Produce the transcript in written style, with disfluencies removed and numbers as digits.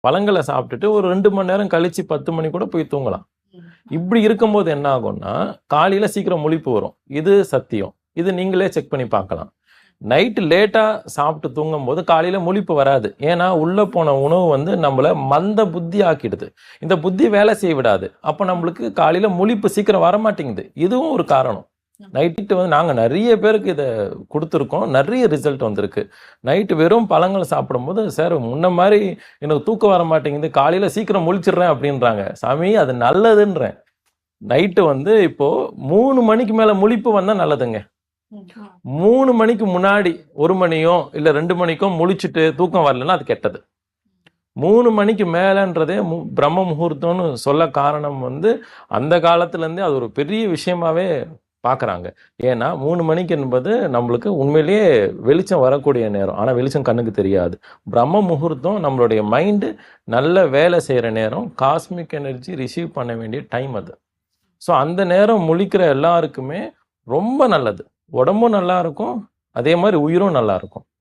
பழங்களை சாப்பிட்டுட்டு ஒரு 2 மணி நேரம் கழிச்சு 10 மணி கூட போய் தூங்கலாம். இப்படி இருக்கும்போது என்ன ஆகும்னா, காலையில சீக்கிரம் முழிப்பு வரும். இது சத்தியம். இது நீங்களே செக் பண்ணி பார்க்கலாம். நைட்டு லேட்டா சாப்பிட்டு தூங்கும்போது காலையில முழிப்பு வராது. ஏன்னா உள்ள போன உணவு வந்து நம்மள மந்த புத்தி ஆக்கிடுது. இந்த புத்தி வேலை செய்ய விடாது. அப்ப நம்மளுக்கு காலையில முழிப்பு சீக்கிரம் வரமாட்டேங்குது. இதுவும் ஒரு காரணம். நைட்டு வந்து நாங்க நிறைய பேருக்கு இதை கொடுத்துருக்கோம். நிறைய ரிசல்ட் வந்திருக்கு. நைட்டு வெறும் பழங்கள் சாப்பிடும்போது, சார் முன்ன மாதிரி எனக்கு தூக்கம் வர மாட்டேங்குது, காலையில சீக்கிரம் முழிச்சிடுறேன் அப்படின்றாங்க. சாமி அது நல்லதுன்றேன். நைட்டு வந்து இப்போ 3 மணிக்கு மேல முழிப்பு வந்தா நல்லதுங்க. 3 மணிக்கு முன்னாடி 1 மணியோ இல்ல 2 மணிக்கோ முழிச்சுட்டு தூக்கம் வரலன்னா அது கெட்டது. 3 மணிக்கு மேலன்றதே பிரம்ம முகூர்த்தம்னு சொல்ல காரணம் வந்து அந்த காலத்துல இருந்தே அது ஒரு பெரிய விஷயமாவே பார்க்குறாங்க. ஏன்னா 3 மணிக்கு என்பது நம்மளுக்கு உண்மையிலேயே வெளிச்சம் வரக்கூடிய நேரம். ஆனால் வெளிச்சம் கண்ணுக்கு தெரியாது. பிரம்ம முகூர்த்தம் நம்மளுடைய மைண்டு நல்ல வேலை செய்கிற நேரம். காஸ்மிக் எனர்ஜி ரிசீவ் பண்ண வேண்டிய டைம் அது. ஸோ அந்த நேரம் முழிக்கிற எல்லாருக்குமே ரொம்ப நல்லது. உடம்பும் நல்லா இருக்கும், அதே மாதிரி உயிரும் நல்லா இருக்கும்.